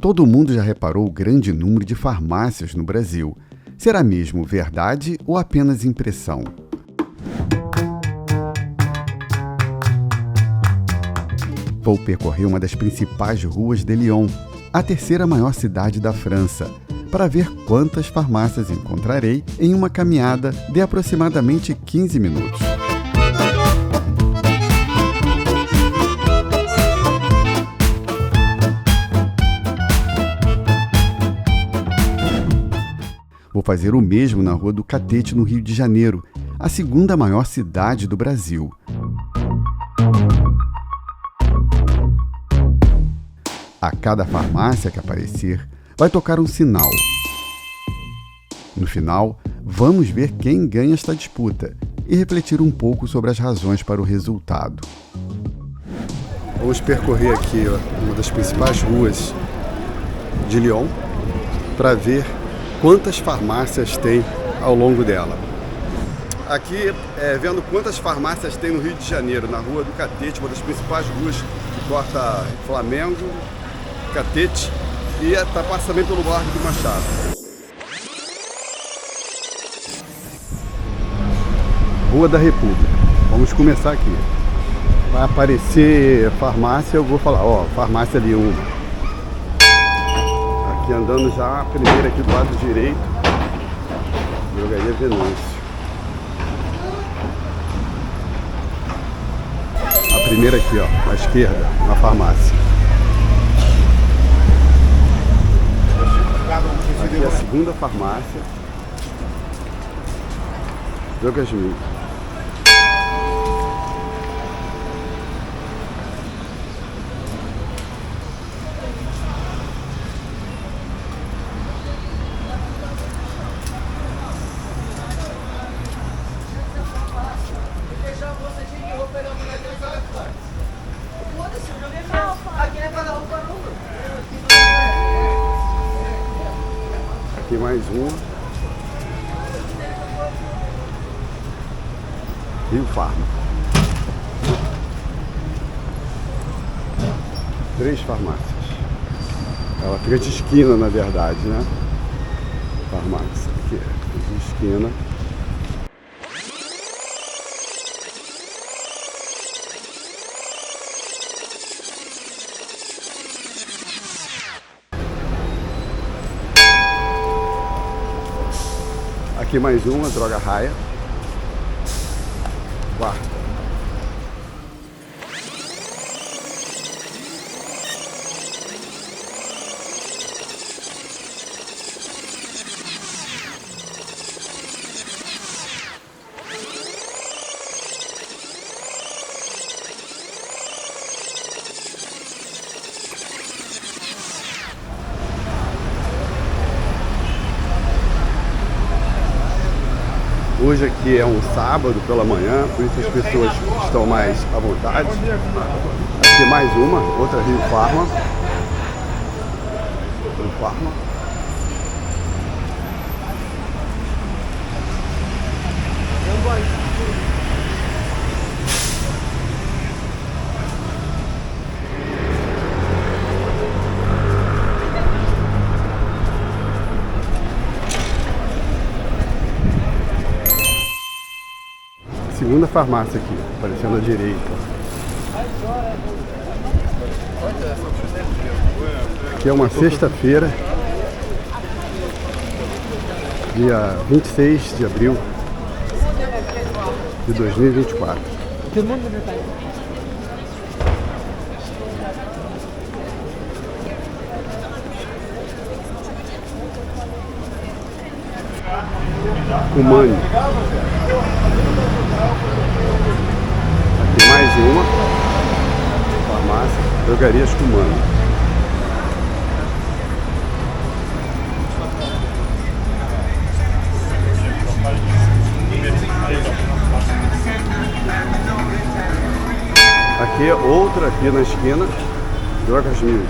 Todo mundo já reparou o grande número de farmácias no Brasil. Será mesmo verdade ou apenas impressão? Vou percorrer uma das principais ruas de Lyon, a terceira maior cidade da França, para ver quantas farmácias encontrarei em uma caminhada de aproximadamente 15 minutos. Vou fazer o mesmo na Rua do Catete, no Rio de Janeiro, a segunda maior cidade do Brasil. A cada farmácia que aparecer, vai tocar um sinal. No final, vamos ver quem ganha esta disputa e refletir um pouco sobre as razões para o resultado. Vamos percorrer aqui uma das principais ruas de Lyon para ver quantas farmácias tem ao longo dela. Aqui, vendo quantas farmácias tem no Rio de Janeiro, na Rua do Catete, uma das principais ruas que corta Flamengo, Catete, e passa também pelo Largo do Machado. Rua da República. Vamos começar aqui. Vai aparecer farmácia, eu vou falar, ó, farmácia ali uma. Aqui andando já, a primeira aqui do lado direito, Drogaria Venâncio. A primeira aqui, ó, à esquerda, na farmácia. Aqui é a segunda farmácia, Drogas Mil. Aqui mais uma. Rio Farma. 3 farmácias. Ela fica de esquina, na verdade, né? Farmácia. Aqui, de esquina. Aqui mais uma, Droga Raia. Quarta. Hoje aqui é um sábado pela manhã, por isso as pessoas estão mais à vontade. Aqui mais uma, outra Rio Farma. Rio Farma. Segunda farmácia aqui, aparecendo à direita. Aqui é uma sexta-feira, dia 26 de abril de 2024. Humane. Aqui mais uma farmácia, Drogarias Humane. Aqui outra aqui na esquina, Drogas Mil.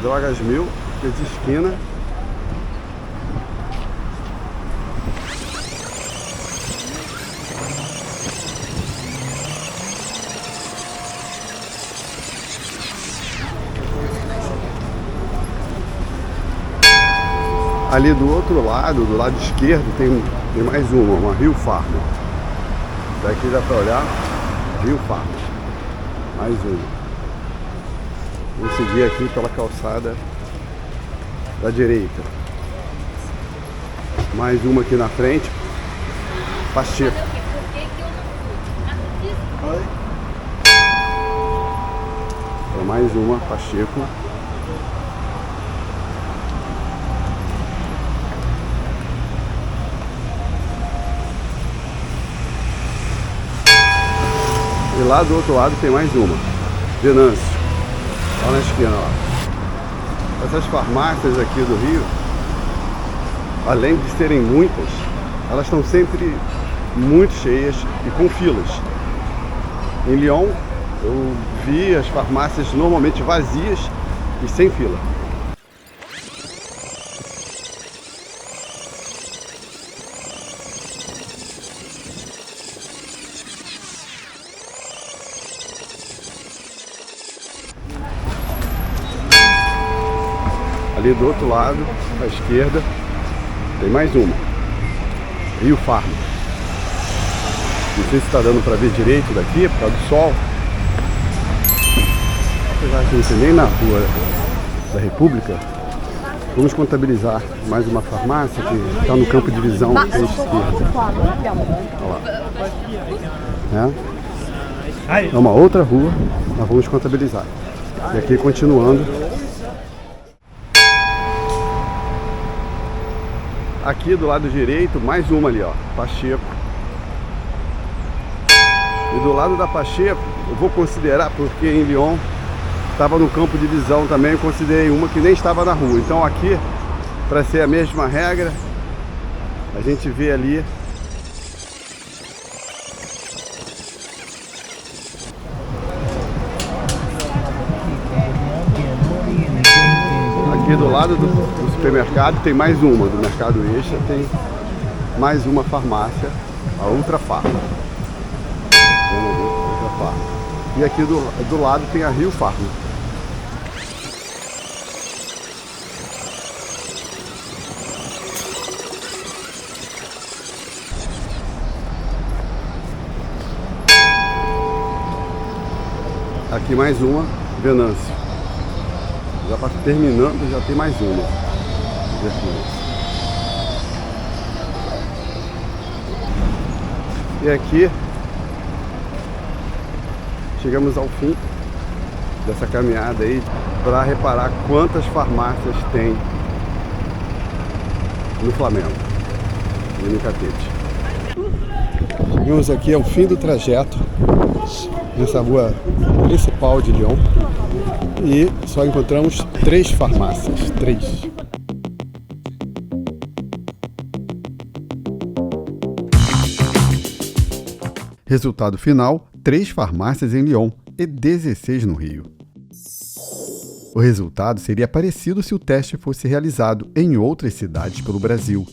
Drogas Mil, que é de esquina. Ali do outro lado, do lado esquerdo, tem mais uma Rio Farma. Daqui dá pra olhar, Rio Farma. Mais uma. Vamos seguir aqui pela calçada da direita. Mais uma aqui na frente, Pacheco. Então, mais uma, Pacheco. E lá do outro lado tem mais uma, Venâncio, lá na esquina, ó. Essas farmácias aqui do Rio, além de serem muitas, elas estão sempre muito cheias e com filas. Em Lyon, eu vi as farmácias normalmente vazias e sem fila. Ali do outro lado, à esquerda, tem mais uma, Rio Farma. Não sei se está dando para ver direito daqui, por causa do sol. Apesar que não tem nem na rua da República, vamos contabilizar mais uma farmácia que está no campo de visão à esquerda. Olha lá. É uma outra rua, nós vamos contabilizar. E aqui continuando. Aqui do lado direito, mais uma ali, ó, Pacheco. E do lado da Pacheco, eu vou considerar, porque em Lyon estava no campo de visão também, eu considerei uma que nem estava na rua. Então aqui, para ser a mesma regra, a gente vê ali aqui do lado do supermercado tem mais uma, do Mercado Extra tem mais uma farmácia, a Ultra Farma. Ultra Farma. E aqui do lado tem a Rio Farma. Aqui mais uma, Venâncio. Já está terminando, já tem mais uma. E aqui chegamos ao fim dessa caminhada aí para reparar quantas farmácias tem no Flamengo e no Catete. Chegamos aqui ao fim do trajeto nessa rua principal de Lyon e só encontramos 3 farmácias, 3. Resultado final, 3 farmácias em Lyon e 16 no Rio. O resultado seria parecido se o teste fosse realizado em outras cidades pelo Brasil.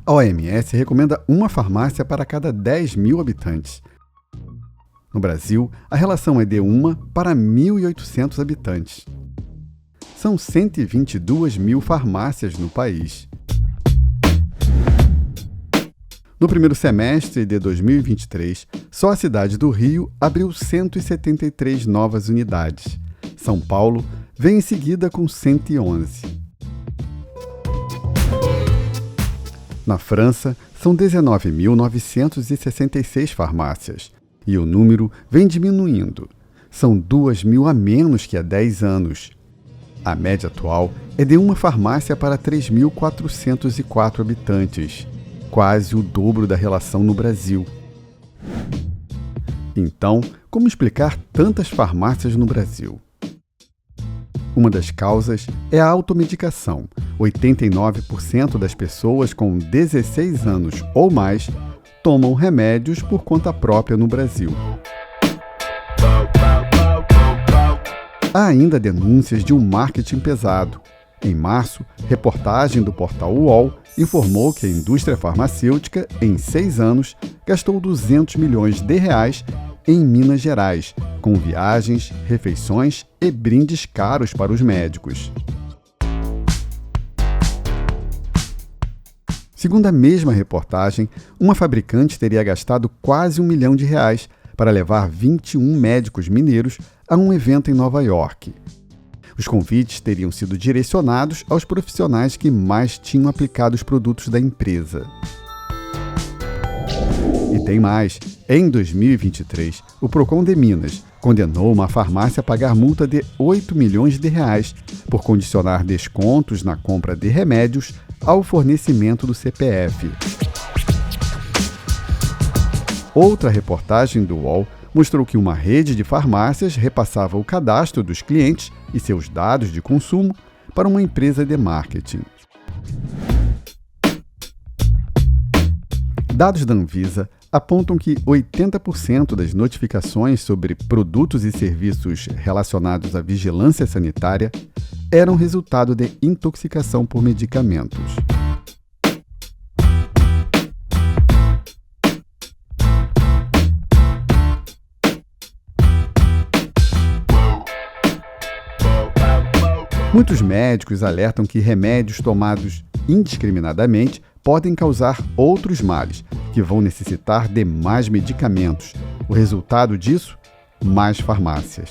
A OMS recomenda uma farmácia para cada 10 mil habitantes. No Brasil, a relação é de 1 para 1.800 habitantes. São 122 mil farmácias no país. No primeiro semestre de 2023, só a cidade do Rio abriu 173 novas unidades. São Paulo vem em seguida com 111. Na França, são 19.966 farmácias, e o número vem diminuindo. São 2.000 a menos que há 10 anos. A média atual é de uma farmácia para 3.404 habitantes, quase o dobro da relação no Brasil. Então, como explicar tantas farmácias no Brasil? Uma das causas é a automedicação. 89% das pessoas com 16 anos ou mais tomam remédios por conta própria no Brasil. Há ainda denúncias de um marketing pesado. Em março, reportagem do portal UOL informou que a indústria farmacêutica, em 6 anos, gastou R$200 milhões em Minas Gerais, com viagens, refeições e brindes caros para os médicos. Segundo a mesma reportagem, uma fabricante teria gastado quase R$1 milhão para levar 21 médicos mineiros a um evento em Nova York. Os convites teriam sido direcionados aos profissionais que mais tinham aplicado os produtos da empresa. E tem mais. Em 2023, o Procon de Minas condenou uma farmácia a pagar multa de R$8 milhões por condicionar descontos na compra de remédios ao fornecimento do CPF. Outra reportagem do UOL mostrou que uma rede de farmácias repassava o cadastro dos clientes e seus dados de consumo para uma empresa de marketing. Dados da Anvisa apontam que 80% das notificações sobre produtos e serviços relacionados à vigilância sanitária eram resultado de intoxicação por medicamentos. Muitos médicos alertam que remédios tomados indiscriminadamente podem causar outros males, que vão necessitar de mais medicamentos. O resultado disso? Mais farmácias.